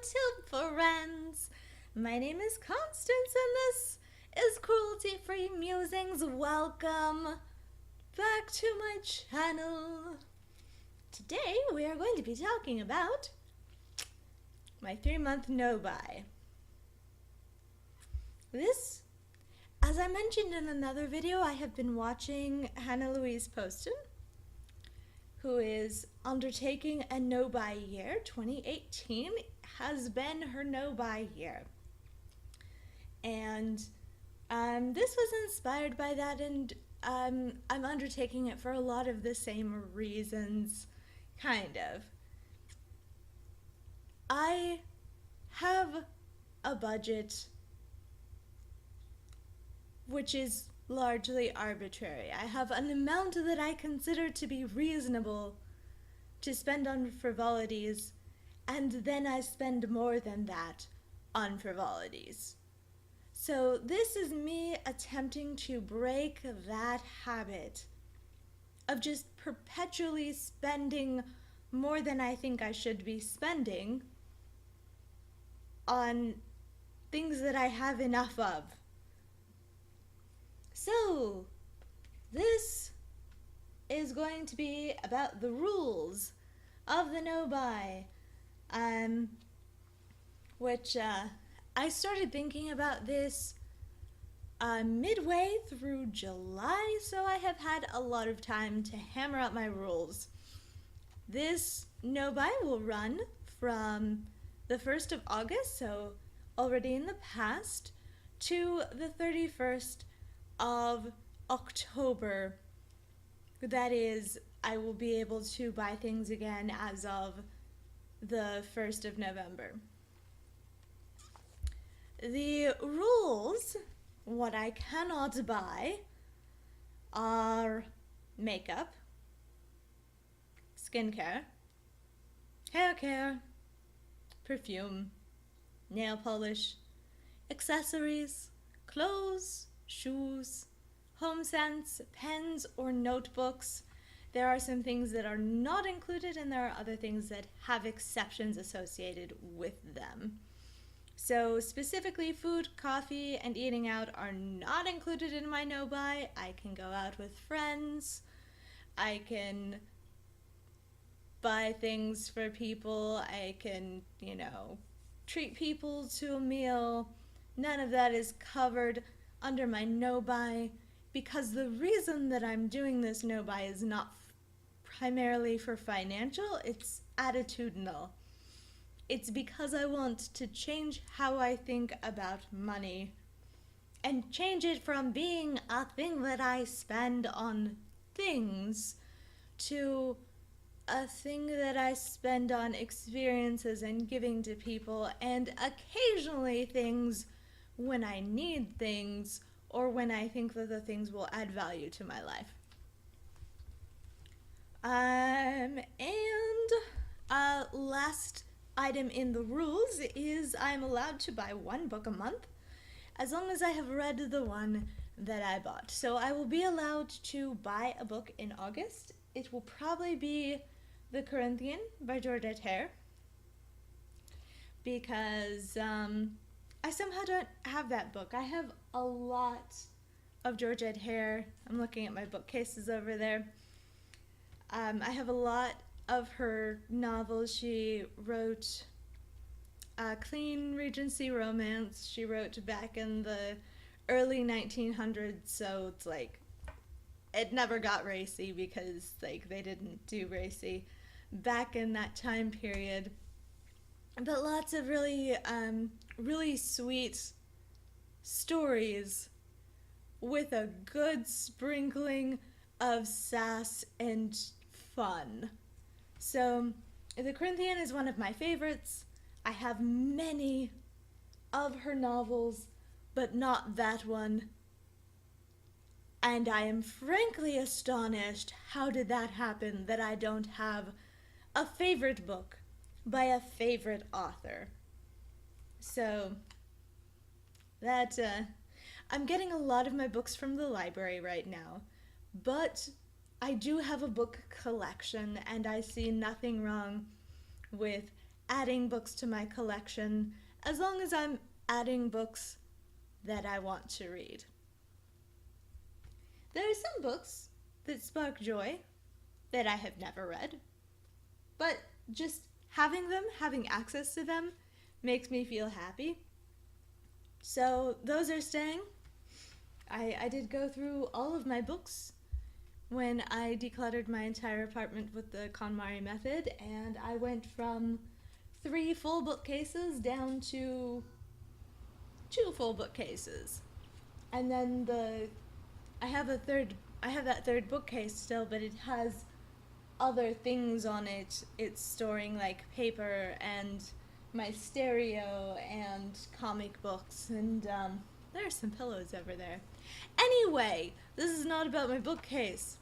YouTube friends. My name is Constance and this is Cruelty Free Musings. Welcome back to my channel. Today we are going to be talking about my 3-month no-buy. This, as I mentioned in another video, I have been watching Louise Poston, who is undertaking a no-buy year. 2018 has been her no-buy year. And this was inspired by that, and I'm undertaking it for a lot of the same reasons, kind of. I have a budget which is largely arbitrary. I have an amount that I consider to be reasonable to spend on frivolities, and then I spend more than that on frivolities. So this is me attempting to break that habit of just perpetually spending more than I think I should be spending on things that I have enough of. So, this is going to be about the rules of the no-buy, which I started thinking about this midway through July, so I have had a lot of time to hammer out my rules. This no-buy will run from the 1st of August, so already in the past, to the 31st of October. That is, I will be able to buy things again as of the 1st of November. The rules, what I cannot buy, are makeup, skincare, hair care, perfume, nail polish, accessories, clothes, shoes, home scents, pens, or notebooks. There are some things that are not included, and there are other things that have exceptions associated with them. So specifically, food, coffee, and eating out are not included in my no-buy. I can go out with friends. I can buy things for people. I can, treat people to a meal. None of that is covered under my no-buy, because the reason that I'm doing this no-buy is not primarily for financial, it's attitudinal. It's because I want to change how I think about money and change it from being a thing that I spend on things to a thing that I spend on experiences and giving to people, and occasionally things when I need things or when I think that the things will add value to my life. Last item in the rules is I'm allowed to buy 1 book a month as long as I have read the one that I bought. So I will be allowed to buy a book in August. It will probably be The Corinthian by Georgette Hare, because I somehow don't have that book. I have a lot of Georgette Hare. I'm looking at my bookcases over there. I have a lot of her novels. She wrote Clean Regency Romance. She wrote back in the early 1900s, so it's like it never got racy because they didn't do racy back in that time period. But lots of really sweet stories with a good sprinkling of sass and fun. So, The Corinthian is one of my favorites. I have many of her novels, but not that one. And I am frankly astonished, how did that happen, that I don't have a favorite book by a favorite author. So that I'm getting a lot of my books from the library right now, but I do have a book collection, and I see nothing wrong with adding books to my collection as long as I'm adding books that I want to read. There are some books that spark joy that I have never read, but just having them, having access to them, makes me feel happy. So those are staying. I did go through all of my books when I decluttered my entire apartment with the KonMari method, and I went from 3 full bookcases down to 2 full bookcases. And then I have that third bookcase still, but it has other things on it. It's storing like paper and my stereo and comic books, and there are some pillows over there. Anyway, this is not about my bookcase.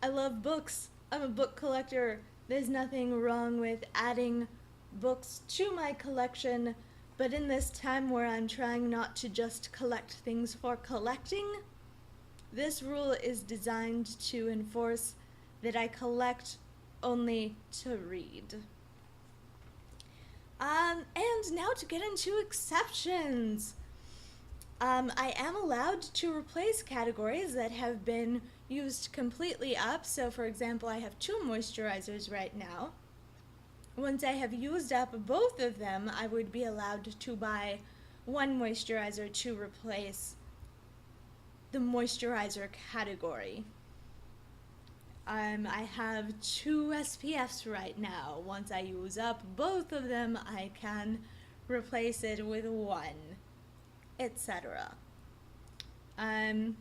I love books. I'm a book collector. There's nothing wrong with adding books to my collection, but in this time where I'm trying not to just collect things for collecting, this rule is designed to enforce that I collect only to read. And now to get into exceptions. I am allowed to replace categories that have been used completely up. So for example, I have 2 moisturizers right now. Once I have used up both of them, I would be allowed to buy 1 moisturizer to replace the moisturizer category. I have 2 SPFs right now. Once I use up both of them, I can replace it with 1, etc. I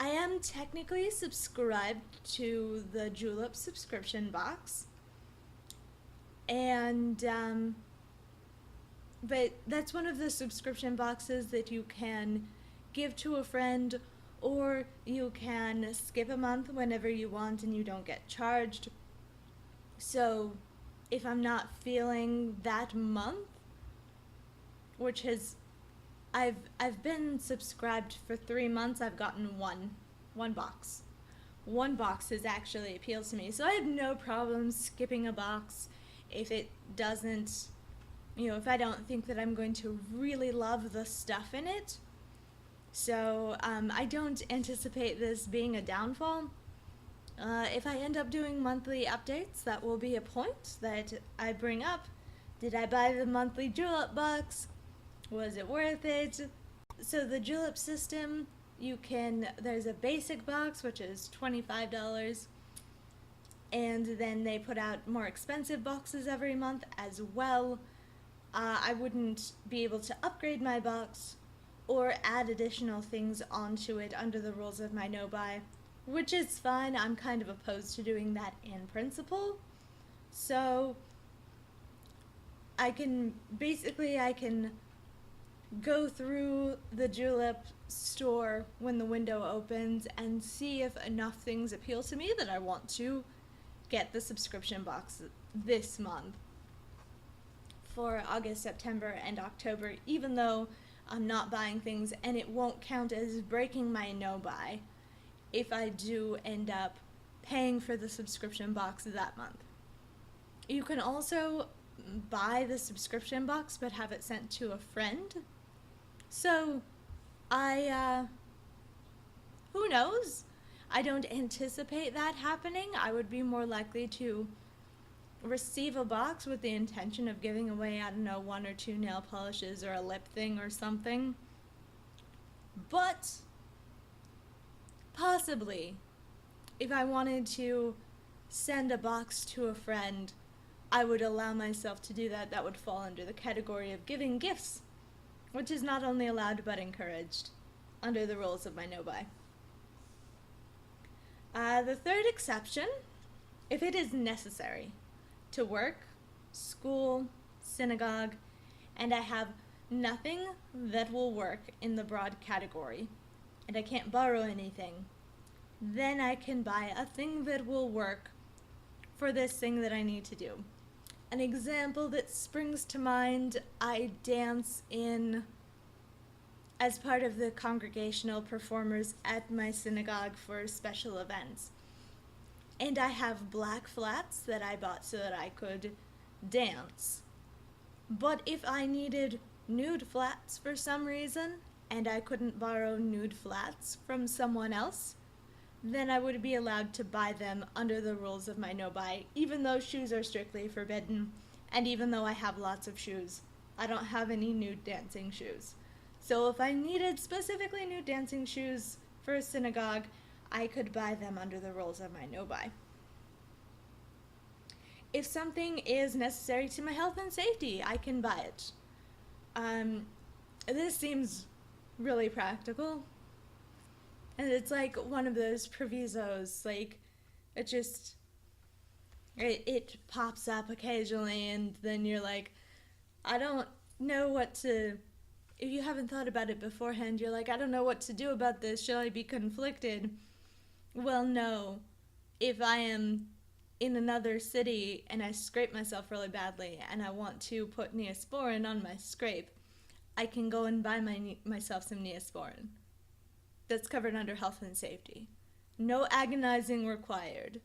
am technically subscribed to the Julep subscription box, and but that's one of the subscription boxes that you can give to a friend, or you can skip a month whenever you want and you don't get charged. So if I'm not feeling that month, which has, I've been subscribed for 3 months, I've gotten one box. 1 box has actually appealed to me, so I have no problem skipping a box if it doesn't, if I don't think that I'm going to really love the stuff in it. So I don't anticipate this being a downfall. If I end up doing monthly updates, that will be a point that I bring up. Did I buy the monthly Julep box? Was it worth it? So the Julep system, there's a basic box, which is $25, and then they put out more expensive boxes every month as well. I wouldn't be able to upgrade my box or add additional things onto it under the rules of my no-buy, which is fine. I'm kind of opposed to doing that in principle. So I can go through the Julep store when the window opens and see if enough things appeal to me that I want to get the subscription box this month for August, September, and October, even though I'm not buying things, and it won't count as breaking my no-buy if I do end up paying for the subscription box that month. You can also buy the subscription box but have it sent to a friend. So who knows? I don't anticipate that happening. I would be more likely to receive a box with the intention of giving away, 1 or 2 nail polishes or a lip thing or something. But possibly, if I wanted to send a box to a friend, I would allow myself to do that. That would fall under the category of giving gifts, which is not only allowed but encouraged under the rules of my no-buy. The third exception, if it is necessary to work, school, synagogue, and I have nothing that will work in the broad category, and I can't borrow anything, then I can buy a thing that will work for this thing that I need to do. An example that springs to mind, I dance as part of the congregational performers at my synagogue for special events. And I have black flats that I bought so that I could dance. But if I needed nude flats for some reason, and I couldn't borrow nude flats from someone else, then I would be allowed to buy them under the rules of my no-buy, even though shoes are strictly forbidden, and even though I have lots of shoes. I don't have any nude dancing shoes. So if I needed specifically nude dancing shoes for a synagogue, I could buy them under the rules of my no-buy. If something is necessary to my health and safety, I can buy it. This seems really practical. And it's like one of those provisos, like, it pops up occasionally, and then you're like, I don't know what to, if you haven't thought about it beforehand, you're like, I don't know what to do about this, shall I be conflicted? Well, no. If I am in another city and I scrape myself really badly and I want to put Neosporin on my scrape, I can go and buy myself some Neosporin. That's covered under health and safety. No agonizing required.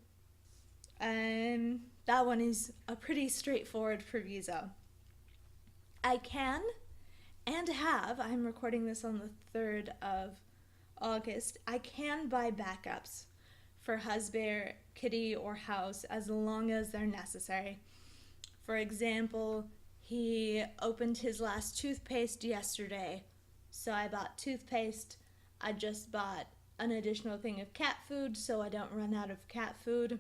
That one is a pretty straightforward proviso. I can and have, I'm recording this on the 3rd of August, I can buy backups for Husbear, Kitty, or House as long as they're necessary. For example, he opened his last toothpaste yesterday, so I bought toothpaste. I just bought an additional thing of cat food so I don't run out of cat food.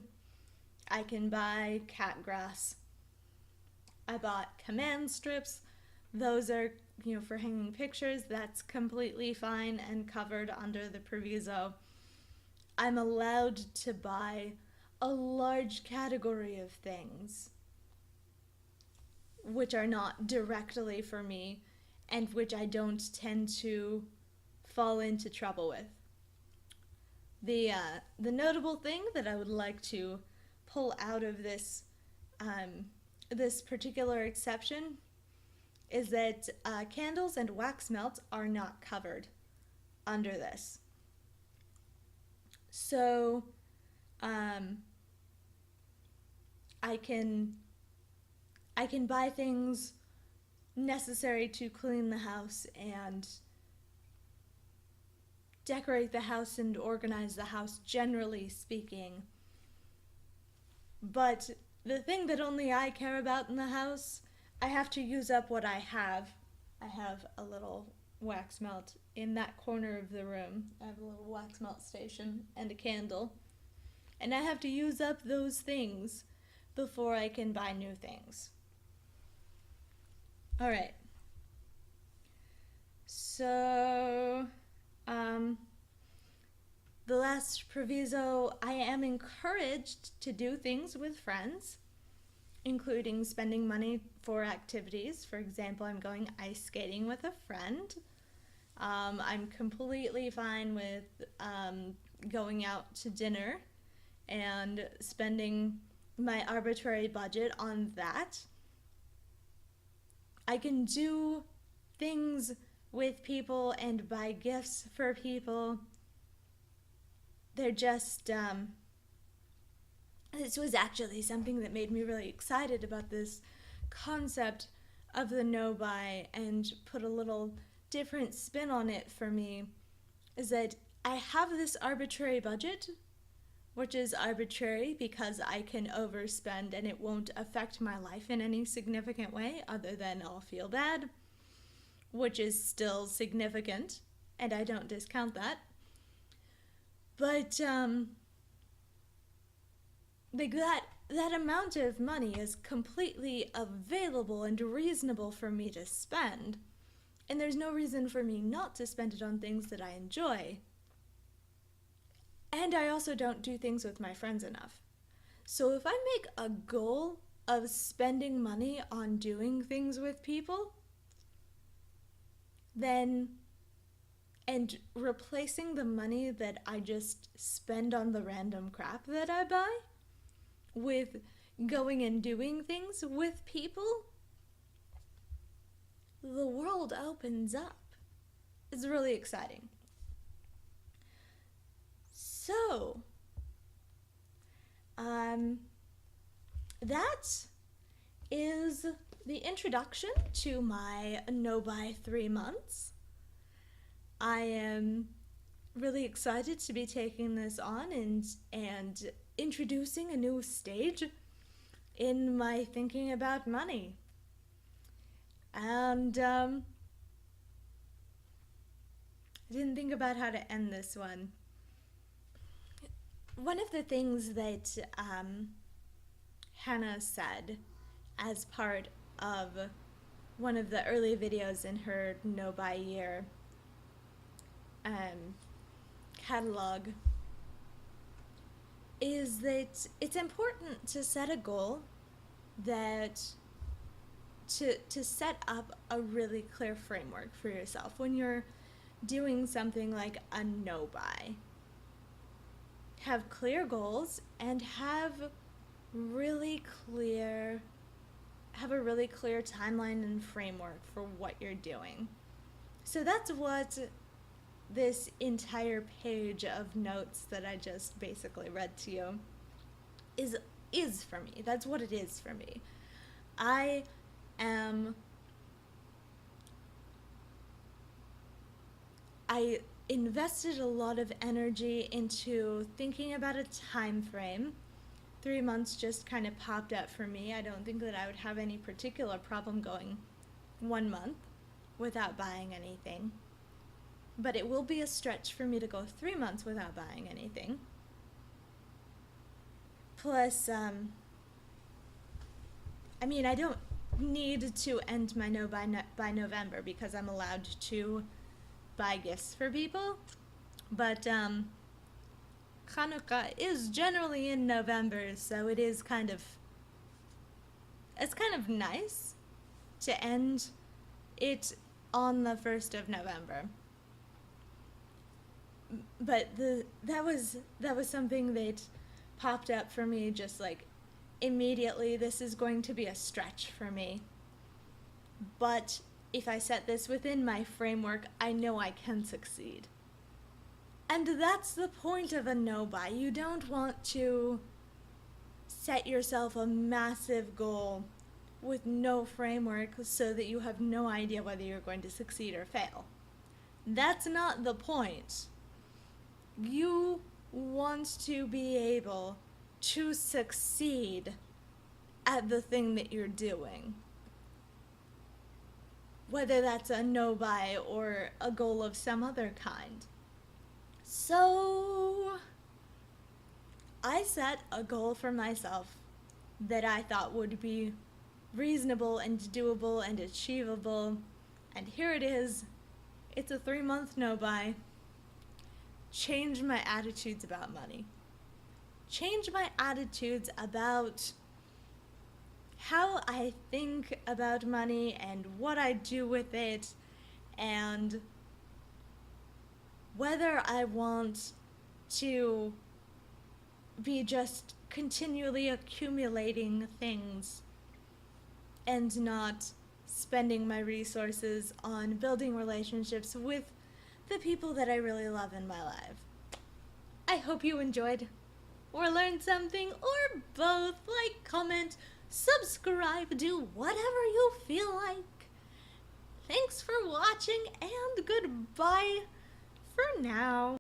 I can buy cat grass. I bought command strips. Those are, for hanging pictures. That's completely fine and covered under the proviso. I'm allowed to buy a large category of things which are not directly for me and which I don't tend to fall into trouble with. The notable thing that I would like to pull out of this this particular exception is that candles and wax melts are not covered under this. So I can buy things necessary to clean the house and decorate the house and organize the house, generally speaking. But the thing that only I care about in the house, I have to use up what I have. I have a little wax melt in that corner of the room. I have a little wax melt station and a candle. And I have to use up those things before I can buy new things. All right. So, the last proviso, I am encouraged to do things with friends, including spending money for activities. For example, I'm going ice skating with a friend. I'm completely fine with going out to dinner and spending my arbitrary budget on that. I can do things with people and buy gifts for people. They're just, this was actually something that made me really excited about this concept of the no-buy and put a little different spin on it for me, is that I have this arbitrary budget, which is arbitrary because I can overspend and it won't affect my life in any significant way other than I'll feel bad, which is still significant, and I don't discount that. But like that amount of money is completely available and reasonable for me to spend, and there's no reason for me not to spend it on things that I enjoy. And I also don't do things with my friends enough. So if I make a goal of spending money on doing things with people, then, and replacing the money that I just spend on the random crap that I buy with going and doing things with people, the world opens up. It's really exciting. So, Um, that is the introduction to my No Buy 3 months. I am really excited to be taking this on and introducing a new stage in my thinking about money. And I didn't think about how to end this one. One of the things that Hannah said as part of one of the early videos in her No Buy Year catalog is that it's important to set a goal, that to set up a really clear framework for yourself when you're doing something like a no buy. Have clear goals and have a really clear timeline and framework for what you're doing. So that's what this entire page of notes that I just basically read to you is for me. That's what it is for me. I invested a lot of energy into thinking about a time frame. 3 months just kind of popped up for me. I don't think that I would have any particular problem going 1 month without buying anything. But it will be a stretch for me to go 3 months without buying anything. Plus, I don't need to end my no by November because I'm allowed to buy gifts for people. But Hanukkah is generally in November, so it's kind of nice to end it on the 1st of November. But that was something that popped up for me just like immediately. This is going to be a stretch for me. But if I set this within my framework, I know I can succeed. And that's the point of a no buy. You don't want to set yourself a massive goal with no framework so that you have no idea whether you're going to succeed or fail. That's not the point. You want to be able to succeed at the thing that you're doing. Whether that's a no buy or a goal of some other kind. So I set a goal for myself that I thought would be reasonable and doable and achievable. And here it is. It's a 3-month no buy. Change my attitudes about money. Change my attitudes about how I think about money and what I do with it, and whether I want to be just continually accumulating things and not spending my resources on building relationships with the people that I really love in my life. I hope you enjoyed or learned something, or both. Like, comment, subscribe, do whatever you feel like. Thanks for watching, and goodbye for now.